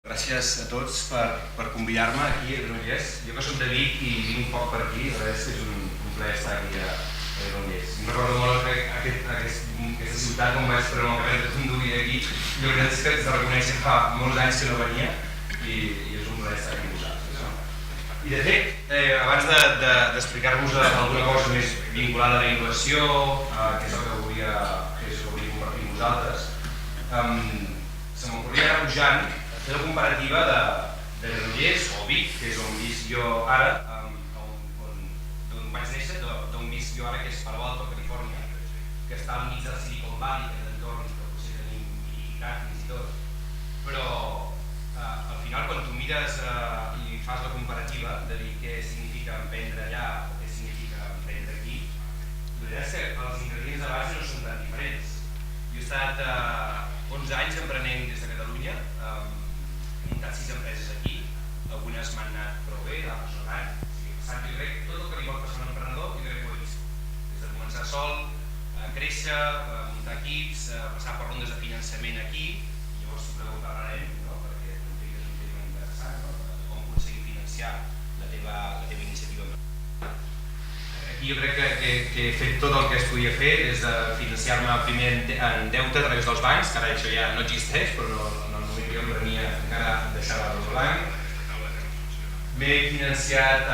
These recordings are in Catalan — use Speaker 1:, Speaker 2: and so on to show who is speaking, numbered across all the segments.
Speaker 1: Gràcies a tots per convidar-me aquí a Granollers. Jo que soc de Vic i vinc un poc per aquí, la veritat és que és un plaer estar aquí a Granollers. Em recordo molt aquesta ciutat on vaig treure el carrer de conduir aquí. La veritat és que t'he de reconèixer que fa molts anys que no venia i és un plaer estar aquí amb vosaltres. I de fet, abans d'explicar-vos alguna cosa més vinculada a la innovació, que és el que volia compartir amb vosaltres, se m'ocorria ara pujant fer la comparativa de Granollers o Vic, que és on visc jo ara, d'on vaig néixer, d'on visc jo ara, que és Palo Alto, Califòrnia, que està al mig del Silicon Valley, que és l'entorn que potser tenim identificat fins i tot. Però al final, quan tu mires i fas la comparativa de dir què significa emprendre allà o què significa emprendre aquí, la veritat és que els ingredients de base no són tan diferents. Jo he estat 11 anys emprenent des de Catalunya, he muntat 6 empreses aquí, algunes m'han anat prou bé, d'altres no tant. Jo crec tot el que li pot passar a un emprenedor, jo crec que ho he vist. Des de començar sol, créixer, muntar equips, passar per rondes de finançament aquí, i llavors ho parlarem, perquè entenc que és un tema interessant, com aconseguir financiar la teva iniciativa. Aquí jo crec que he fet tot el que es podia fer, des de financiar-me primer en deute a través dels bancs, que ara això ja no existeix, però en el moment que jo emprenia encara deixava el blanc. M'he financiat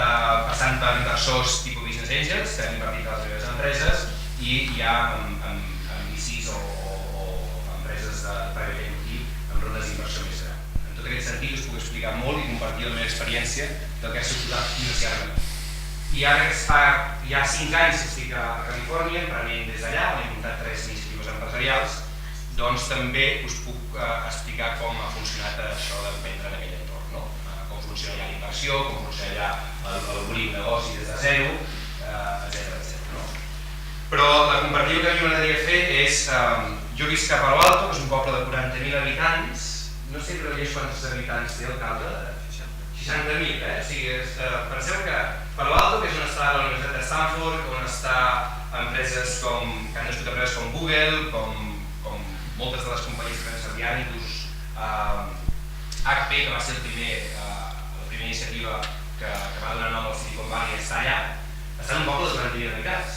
Speaker 1: passant per inversors tipus Business Angels, que han invertit a les meves empreses, i ja amb VCs o empreses de private equity amb rondes d'inversió més gran. En tot aquest sentit us puc explicar molt i compartir la meva experiència del que ha suposat financiar-me. I ara que fa ja 5 anys que estic a Califòrnia, emprenent des d'allà, on he muntat 3 iniciatives empresarials, doncs també us puc explicar com ha funcionat això d'emprendre en aquell entorn, com funciona allà la inversió, com funciona allà obrir un negoci des de zero, etc. Però la comparativa que a mi m'agradaria fer és, jo visc a Palo Alto, que és un poble de 40.000 habitants, no sé quants habitants té l'alcalde, 60.000, o sigui, penseu que Palo Alto, que és on està la Universitat de Stanford, on està empreses que han nascut empreses com Google, com moltes de les companyies que van servir Anitus, HP, que va ser la primera iniciativa que va donar nom al Silicon Valley, està allà, està en un poble de 40.000 habitants,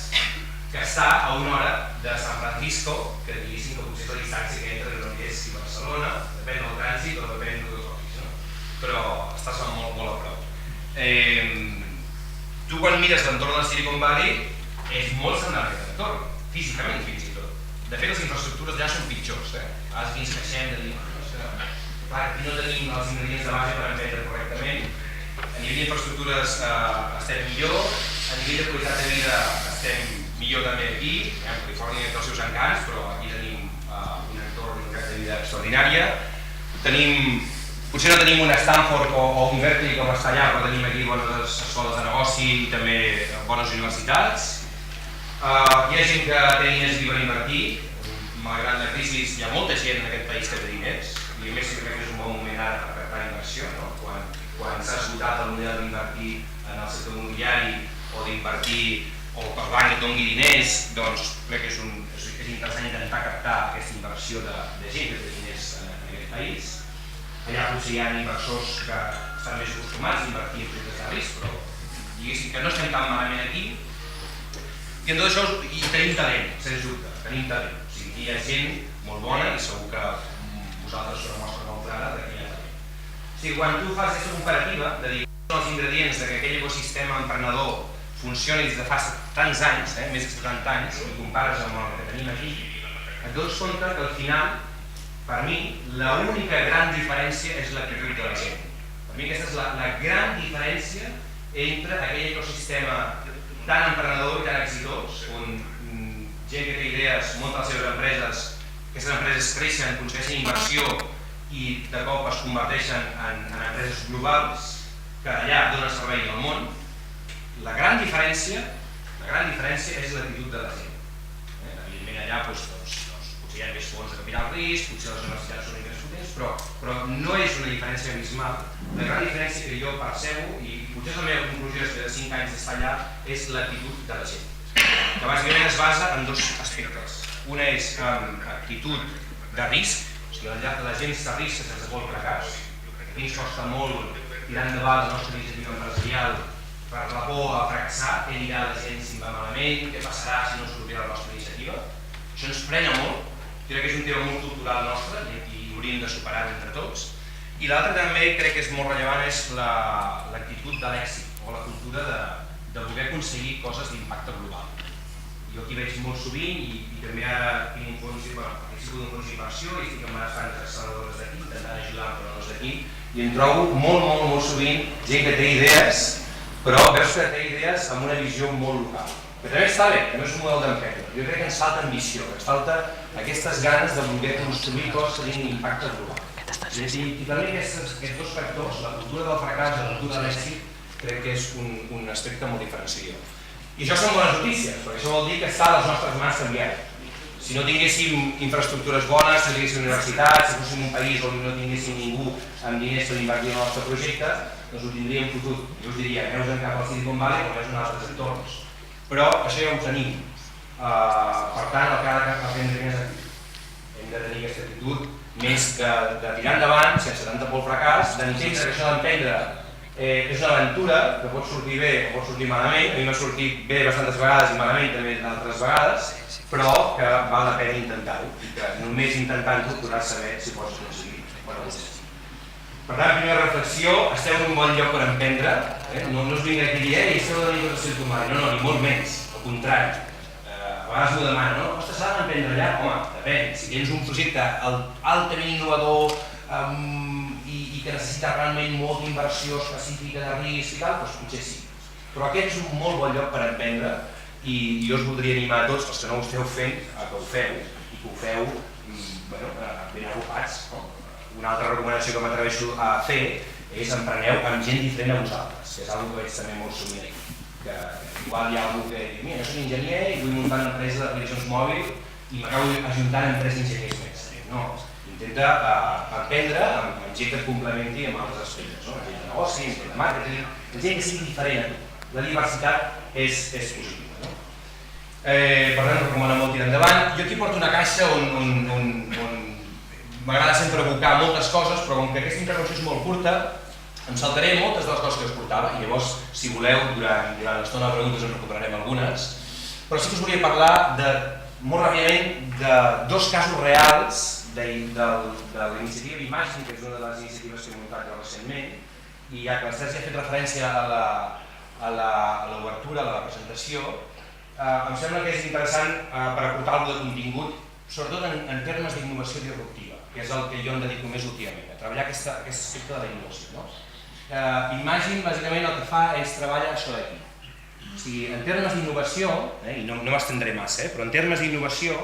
Speaker 1: que està a una hora de San Francisco, que diguéssim que potser és la distància que entre Granollers i Barcelona, depèn del trànsit o depèn de dos hores, però estàs molt a prop. Tu quan mires l'entorn del Silicon Valley és molt semblant a aquest entorn, físicament fins i tot. De fet, les infraestructures allà són pitjors. A vegades ens queixem de dir clar, aquí no tenim els ingredients de base per emprendre correctament. A nivell d'infraestructures estem millor, a nivell de qualitat de vida estem millor també aquí. Califòrnia té els seus encants, però aquí tenim un entorn de qualitat de vida extraordinària. Potser no tenim un Stanford o un Berkeley com està allà, però tenim aquí bones escoles de negoci i també bones universitats. Hi ha gent que té diners i per invertir. Malgrat la crisi, hi ha molta gent en aquest país que té diners, i a més crec que és un bon moment ara per captar inversió. Quan s'ha esgotat el model d'invertir en el sector immobiliari o d'invertir o que el banc et doni diners, doncs crec que és interessant intentar captar aquesta inversió de gent que té diners en aquest país. Allà potser hi ha inversors que estan més acostumats a invertir en projectes de risc, però diguéssim que no estem tan malament aquí. I en tot això tenim talent, sens dubte, tenim talent. O sigui, hi ha gent molt bona i segur que vosaltres sou una mostra molt clara que hi ha talent. O sigui, quan tu fas aquesta comparativa de dir quins són els ingredients que aquell ecosistema emprenedor funcioni des de fa tants anys, més de 70 anys, i compares amb el que tenim aquí, et dones compte que al final, per mi, l'única gran diferència és l'actitud de la gent. Per mi aquesta és la gran diferència entre aquell ecosistema tan emprenedor i tan exitós, on gent que té idees munta les seves empreses, aquestes empreses creixen, aconsegueixen inversió i de cop es converteixen en empreses globals que allà donen servei al món. La gran diferència és l'actitud de la gent. Evidentment allà potser hi ha més fons de capital risc, potser les universitats són més potents, però no és una diferència abismal. La gran diferència que jo percebo, i potser és la meva conclusió després de 5 anys d'estar allà, és l'actitud de la gent, que bàsicament es basa en 2 aspectes. Una és actitud de risc, o sigui, la gent s'arrisca sense qualsevol fracàs, aquí ens costa molt tirar endavant la nostra iniciativa empresarial per la por a fracassar, què dirà la gent si em va malament, què passarà si no sortirà la nostra iniciativa. Això ens frena molt, crec que és un tema molt cultural nostre i hauríem de superar entre tots. I l'altre també crec que és molt rellevant és l'actitud de l'èxit o la cultura de voler aconseguir coses d'impacte global. Jo aquí veig molt sovint i també ara tinc un fons d'inversió i estic amb unes grans acceleradores d'aquí, intentant ajudar amb programes d'aquí, i em trobo molt sovint gent que té idees, però veus que té idees amb una visió molt local. Que també està bé, també és un model d'empresa. Jo crec que ens falta ambició, que ens falta aquestes ganes de voler construir coses que tinguin impacte global. I també aquests dos factors, la cultura del fracàs i la cultura de l'èxit, crec que és un aspecte molt diferenciador. I això són bones notícies, perquè això vol dir que està a les nostres mans canviar. Si no tinguéssim infraestructures bones, si no tinguéssim universitats, si fóssim un país on no tinguéssim ningú amb diners per invertir en el nostre projecte, doncs ho tindríem fotut. Jo us diria, aneu-vos cap al Silicon Valley o aneu-vos en altres entorns. Però això ja ho tenim. Per tant, el que ha d'aprendre és actitud. Hem de tenir aquesta actitud més de tirar endavant, sense tanta por al fracàs, d'entendre que això d'emprendre és una aventura que pot sortir bé o pot sortir malament. A mi m'ha sortit bé bastantes vegades i malament també altres vegades, però que val la pena intentar-ho i que només intentant-ho podràs saber si pots aconseguir o no. Per tant, primera reflexió, esteu en un bon lloc per emprendre, no us vinc aquí a dir esteu de venir a Silicon Valley, no, ni molt menys, al contrari. A vegades m'ho demano, no? Ostres, s'ha d'emprendre allà? Home, depèn, si tens un projecte altament innovador i que necessita realment molta inversió específica de risc i tal, doncs potser sí. Però aquest és un molt bon lloc per emprendre i jo us voldria animar a tots, els que no ho esteu fent, a que ho feu i que ho feu ben agrupats. Una altra recomanació que m'atreveixo a fer és empreneu amb gent diferent a vosaltres, que és una cosa que veig també molt sovint aquí. Que igual hi ha algú que diu, mira, jo soc enginyer i vull muntar una empresa d'aplicacions mòbil i m'acabo ajuntant amb 3 enginyers més. No, intenta aprendre amb gent que et complementi amb altres aspectes, no? Gent de negoci, gent de màrqueting, gent que sigui diferent a tu. La diversitat és positiva. Per tant, recomano molt tirar endavant. Jo aquí porto una caixa on m'agrada sempre abocar moltes coses, però com que aquesta intervenció és molt curta, em saltaré moltes de les coses que us portava i llavors, si voleu, durant l'estona de preguntes en recuperarem algunes. Però sí que us volia parlar molt ràpidament de 2 casos reals de la iniciativa Imagine, que és una de les iniciatives que he muntat recentment, i ja que el Sergi ha fet referència a l'obertura, a la presentació, em sembla que és interessant per aportar alguna de contingut, sobretot en termes d'innovació disruptiva, que és el que jo em dedico més últimament, a treballar aquest aspecte de la innovació. Imagine, bàsicament, el que fa és treballar això d'aquí. O sigui, en termes d'innovació, i no m'estendré massa, però en termes d'innovació,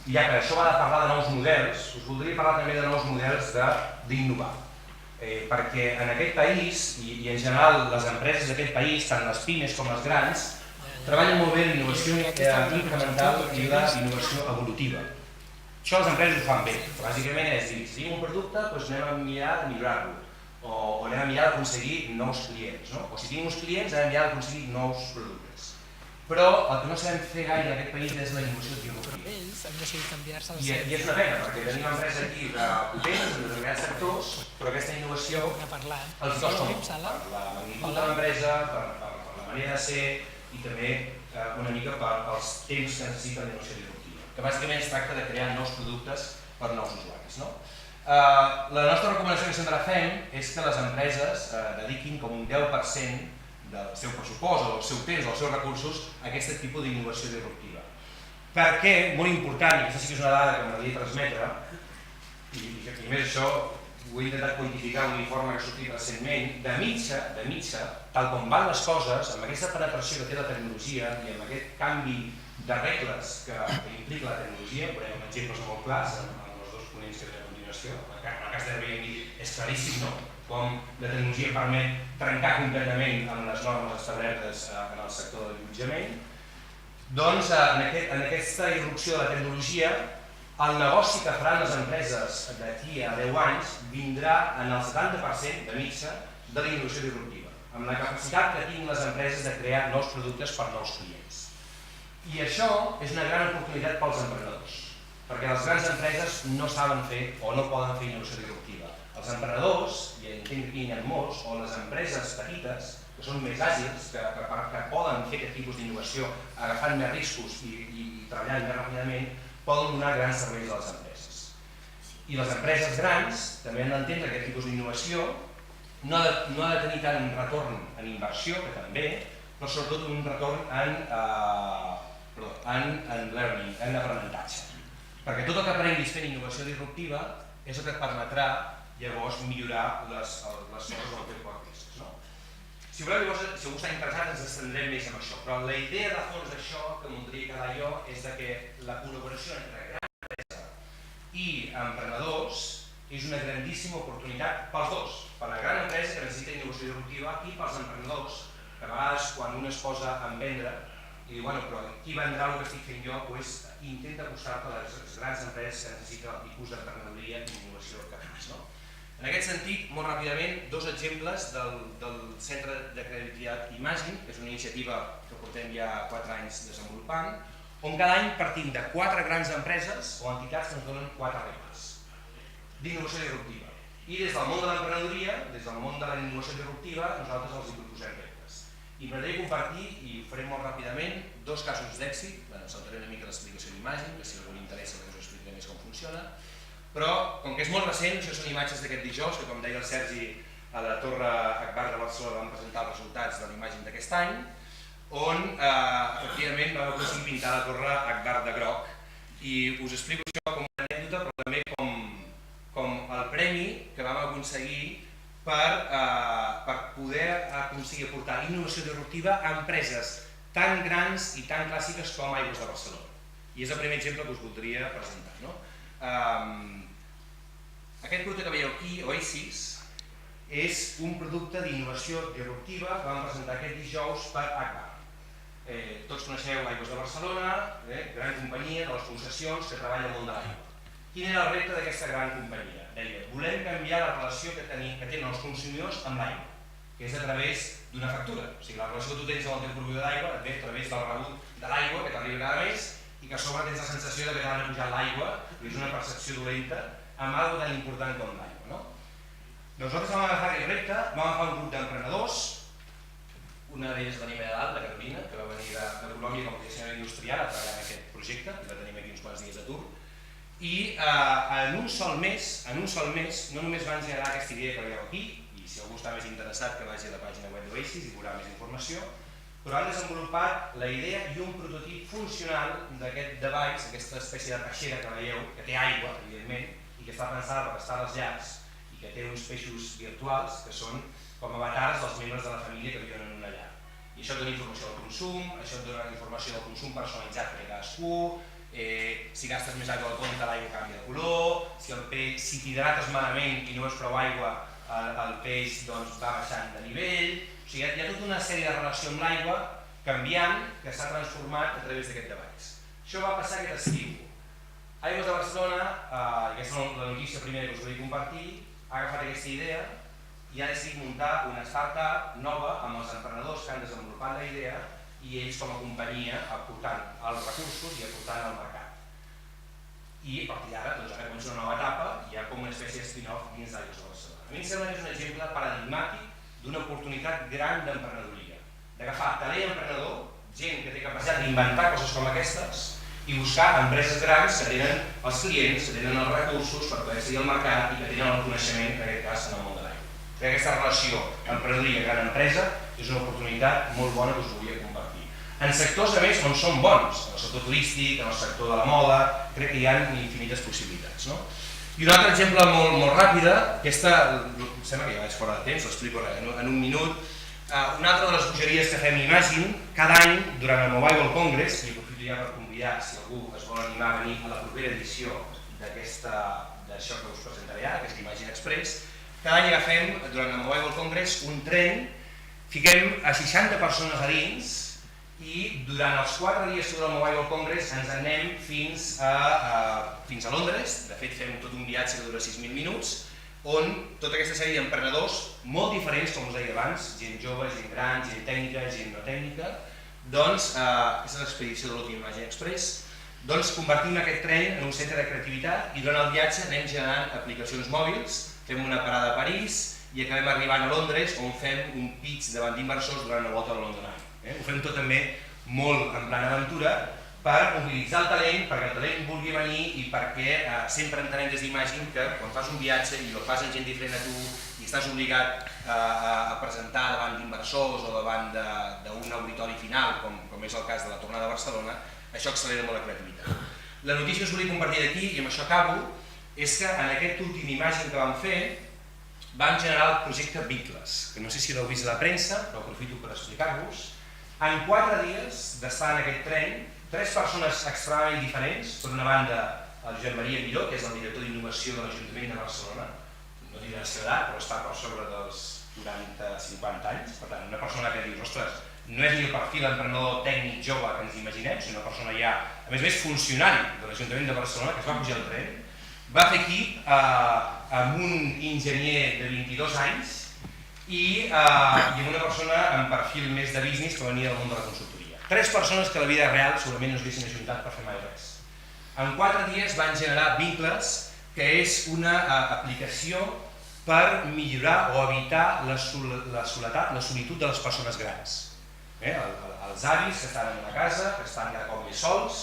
Speaker 1: ja que això va de parlar de nous models, us voldria parlar també de nous models d'innovar. Perquè en aquest país, i en general les empreses d'aquest país, tant les pimes com les grans, treballen molt bé l'innovació incremental i la innovació evolutiva. Això les empreses ho fan bé. Bàsicament és dir, si tenim un producte, doncs anem a mirar de millorar-lo, o anem a mirar d'aconseguir nous clients, o si tenim uns clients anem a mirar d'aconseguir nous productes. Però el que no sabem fer gaire en aquest país és la innovació disruptiva. I és una pena, perquè tenim empreses aquí potents en determinats sectors, però aquesta innovació els costa molt, per la magnitud de l'empresa, per la manera de ser i també una mica pels temps que necessita la innovació disruptiva, que bàsicament es tracta de crear nous productes per nous usuaris. La nostra recomanació que sempre fem és que les empreses dediquin com un 10% del seu pressupost o del seu temps o dels seus recursos a aquest tipus d'innovació disruptiva. Perquè, molt important, i aquesta sí que és una dada que m'agradaria transmetre, i més això ho he intentat quantificar en un informe que ha sortit recentment, de mitja, tal com van les coses, amb aquesta penetració que té la tecnologia i amb aquest canvi de regles que implica la tecnologia, veurem exemples molt clars en els 2 ponents que tenim a continuació, en el cas d'Airbnb és claríssim, com la tecnologia permet trencar completament amb les normes establertes en el sector de l'allotjament, doncs en aquesta irrupció de la tecnologia el negoci que faran les empreses d'aquí a 10 anys vindrà en el 70% de mitja de la innovació disruptiva, amb la capacitat que tinguin les empreses de crear nous productes per nous clients. I això és una gran oportunitat pels emprenedors, perquè les grans empreses no saben fer o no poden fer innovació disruptiva. Els emprenedors, i entenc que hi ha molts, o les empreses petites, que són més àgils, que poden fer aquest tipus d'innovació agafant més riscos i treballant més ràpidament, poden donar grans serveis a les empreses. I les empreses grans també han d'entendre que aquest tipus d'innovació no ha de tenir tant un retorn en inversió, que també, però sobretot un retorn en learning, en aprenentatge. Perquè tot el que aprenguis fent innovació disruptiva és el que et permetrà llavors millorar les coses del teu propi risc. Si voleu, si algú està interessat, ens estendrem més en això, però la idea de fons d'això que voldria quedar jo és que la col·laboració entre gran empresa i emprenedors és una grandíssima oportunitat pels dos, per la gran empresa que necessita innovació disruptiva i pels emprenedors, que a vegades quan un es posa a vendre i diu, bueno, però qui vendrà el que estic fent jo? Doncs intenta acostar-te a les grans empreses que necessiten el tipus d'emprenedoria i innovació que fas. En aquest sentit, molt ràpidament, dos exemples del Centre de Creativitat Imagine, que és una iniciativa que portem ja 4 anys desenvolupant, on cada any partim de 4 grans empreses o entitats que ens donen 4 reptes d'innovació disruptiva. I des del món de l'emprenedoria, des del món de la innovació disruptiva, nosaltres els hi proposem reptes. I m'agradaria compartir, i ho farem molt ràpidament, 2 casos d'èxit. Saltaré una mica l'explicació d'Imagine, que si algú li interessa us explicaré més com funciona. Però, com que és molt recent, això són imatges d'aquest dijous, que com deia el Sergi, a la Torre Akbar de Barcelona vam presentar els resultats de l'Imagine d'aquest any, on, efectivament, vam aconseguir pintar la Torre Akbar de groc. I us explico això com una anècdota, però també com el premi que vam aconseguir per poder aconseguir aportar innovació disruptiva a empreses tan grans i tan clàssiques com Aigües de Barcelona. I és el primer exemple que us voldria presentar. Aquest producte que veieu aquí, Oasis, és un producte d'innovació disruptiva que vam presentar aquest dijous per Akbar. Tots coneixeu Aigües de Barcelona, gran companyia de les concessions que treballa al món de l'aigua. Quin era el repte d'aquesta gran companyia? Deia, volem canviar la relació que tenen els consumidors amb l'aigua, que és a través d'una factura. O sigui, la relació que tu tens amb el teu proveïdor d'aigua et ve a través del rebut de l'aigua que t'arriba cada mes i que a sobre tens la sensació que t'han pujat l'aigua, que és una percepció dolenta, amb alguna tan important com l'aigua. Nosaltres vam agafar aquest repte, vam agafar un grup d'emprenedors, una d'elles venim de dalt, la Carolina, que va venir de Colòmbia com a dissenyadora industrial a treballar en aquest projecte, i la tenim aquí uns quants dies d'atur. I en un sol mes, no només va engegar aquesta idea que veieu aquí, i si algú està més interessat que vagi a la pàgina web d'Oasis i veurà més informació, però han desenvolupat la idea i un prototip funcional d'aquest device, aquesta espècie de peixera que veieu, que té aigua, evidentment, i que està pensada per estar a les llars, i que té uns peixos virtuals que són com avatars dels membres de la família que viuen en una llar. I això et dona informació del consum, això et dona informació del consum personalitzat per cadascú, si gastes més aigua al compte l'aigua canvia de color, si t'hidrates malament i no veus prou aigua el peix va baixant de nivell. O sigui, hi ha tota una sèrie de relació amb l'aigua canviant que s'ha transformat a través d'aquest device. Això va passar aquest estiu. Aigües de Barcelona, i aquesta és la notícia primera que us volia compartir, ha agafat aquesta idea i ha decidit muntar una startup nova amb els emprenedors que han desenvolupat la idea i ells com a companyia aportant els recursos i aportant al mercat. I a partir d'ara, ara comença una nova etapa i hi ha com una espècie de spin-off dins d'Aigües de Barcelona. A mi em sembla que és un exemple paradigmàtic d'una oportunitat gran d'emprenedoria. D'agafar talent emprenedor, gent que té capacitat d'inventar coses com aquestes i buscar empreses grans que tenen els clients, que tenen els recursos per poder accedir al mercat i que tenen el coneixement, en aquest cas, en el món de l'aigua. Crec que aquesta relació emprenedoria-gran empresa és una oportunitat molt bona que us volia compartir. En sectors, a més, on són bons, en el sector turístic, en el sector de la moda, crec que hi ha infinites possibilitats. I un altre exemple molt ràpid, aquesta, em sembla que ja vaig fora de temps, l'explico en un minut. Una altra de les bogeries que fem Imagine, cada any, durant el Mobile World Congress, i aprofito ja per convidar, si algú es vol animar a venir a la propera edició d'això que us presentaré ara, que és l'Imagine Express, cada any agafem, durant el Mobile World Congress, un tren, fiquem a 60 persones a dins, i durant els 4 dies que dura el Mobile World Congress ens anem fins a Londres. De fet, fem tot un viatge que dura 6.000 minuts, on tota aquesta sèrie d'emprenedors molt diferents, com us deia abans, gent jove, gent gran, gent tècnica, gent no tècnica, doncs aquesta és l'expedició de l'últim Imagine Express, Doncs convertim aquest tren en un centre de creativitat i durant el viatge anem generant aplicacions mòbils, fem una parada a París i acabem arribant a Londres on fem un pitch davant d'inversors durant una volta a London Eye. Ho fem tot també molt en plan aventura per mobilitzar el talent, perquè el talent vulgui venir i perquè sempre entenem des d'Imagine que quan fas un viatge i el fas amb gent diferent a tu i estàs obligat a presentar davant d'inversors o davant d'un auditori final, com és el cas de la tornada a Barcelona, això accelera molt la creativitat. La notícia que us volia compartir d'aquí, i amb això acabo, és que en aquest últim Imagine que vam fer vam generar el projecte Vincles, que no sé si l'heu vist a la premsa, però aprofito per explicar-vos. En 4 dies d'estar en aquest tren, 3 persones extremadament diferents, per una banda el Josep Maria Miró, que és el director d'innovació de l'Ajuntament de Barcelona, no diré la seva edat, però està per sobre dels 40-50 anys, per tant, una persona que dius, ostres, no és ni el perfil emprenedor tècnic jove que ens imaginem, sinó una persona ja, a més a més, funcionari de l'Ajuntament de Barcelona, que es va pujar al tren, va fer equip amb un enginyer de 22 anys i amb una persona amb perfil més de business que venia del món de la consultoria. 3 persones que a la vida real segurament no s'haguessin ajuntat per fer mai res. En 4 dies van generar Vincles, que és una aplicació per millorar o evitar la soledat, la solitud de les persones grans. Els avis que estan en una casa, que estan cada cop més sols,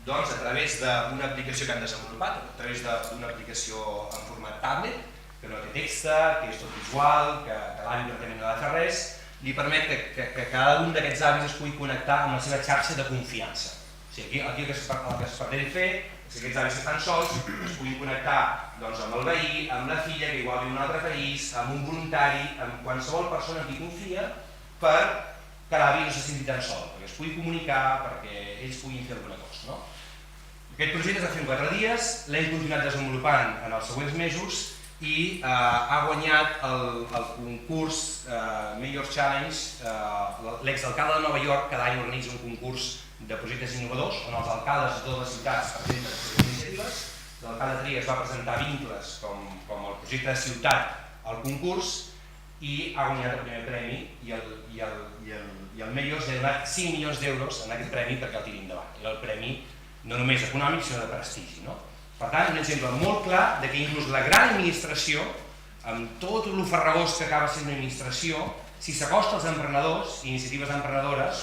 Speaker 1: doncs a través d'una aplicació que han desenvolupat, a través d'una aplicació en format tablet, que no té text, que és tot visual, que l'avi pràcticament no ha de fer res, li permet que cada un d'aquests avis es pugui connectar amb la seva xarxa de confiança. O sigui, aquí el que es pretén fer és que aquests avis que estan sols es puguin connectar amb el veí, amb la filla que igual viu en un altre país, amb un voluntari, amb qualsevol persona en qui confia, per que l'avi no se senti tan sol, perquè es pugui comunicar, perquè ells puguin fer alguna cosa. Aquest projecte es va fer en 4 dies, l'hem continuat desenvolupant en els següents mesos i ha guanyat el concurs Mayor's Challenge. L'exalcalde de Nova York cada any organitza un concurs de projectes innovadors on els alcaldes de totes les ciutats presenten les seves iniciatives. L'alcalde Trias va presentar Vincles com el projecte de ciutat al concurs i ha guanyat el primer premi i el Mayor's li ha donat 5 milions d'euros en aquest premi perquè el tiri endavant. Era el premi no només econòmic sinó de prestigi. Per tant, un exemple molt clar que inclús la gran administració, amb tot el farragós que acaba sent una administració, si s'acosta als emprenedors i iniciatives emprenedores,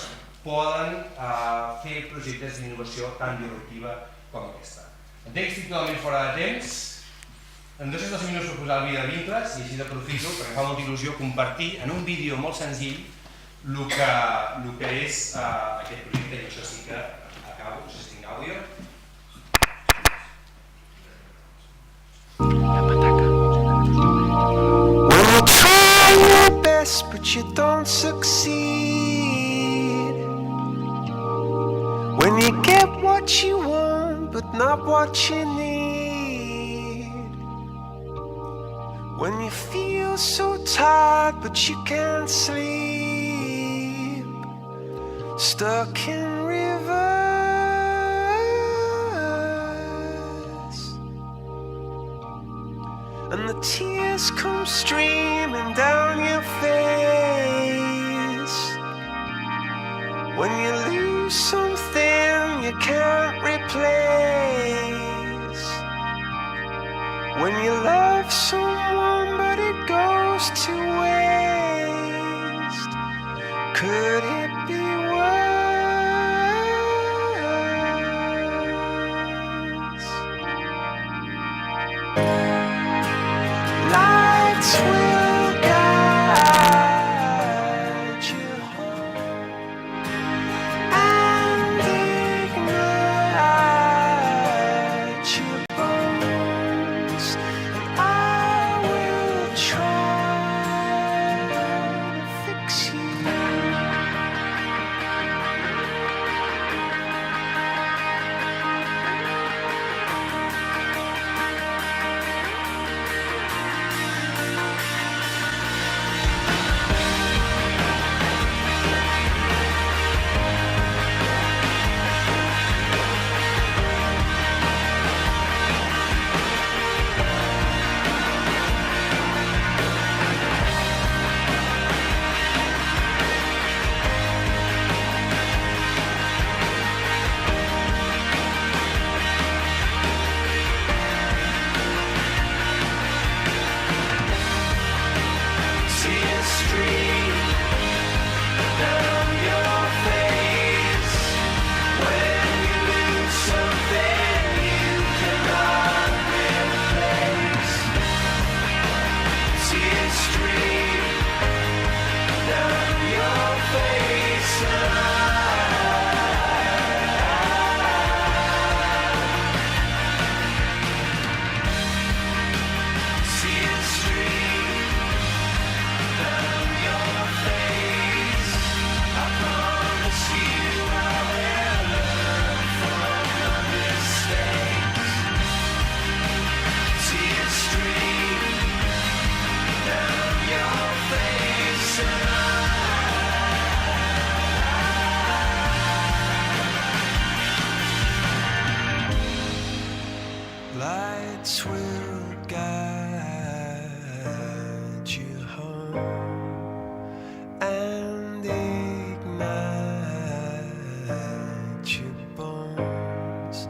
Speaker 1: poden fer projectes d'innovació tan disruptiva com aquesta. Entenc que estic totalment fora de temps. Em deixes 2 minuts per posar el vídeo de Vincles i així aprofito perquè em fa molta il·lusió compartir en un vídeo molt senzill el que és aquest projecte i això sí que acabo, no sé si tinc àudio.
Speaker 2: When you try your best but you don't succeed, when you get what you want but not what you need, when you feel so tired but you can't sleep, stuck in rivers, and the tears come streaming down your face, when you lose something you can't replace, when you love someone but it goes to waste, could it be worse? Lights will guide you home and ignite your bones, and I will try to fix you. will guide you home and ignite your bones,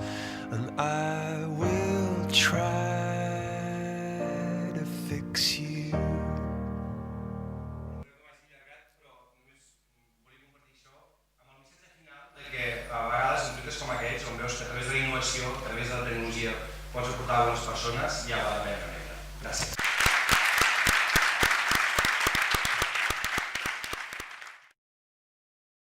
Speaker 2: and I will try to fix you.
Speaker 1: A vegades en projectes com aquests, on veus que a través de la innovació, a través de la tecnologia, pots aportar a les persones, ja val la pena. Gràcies.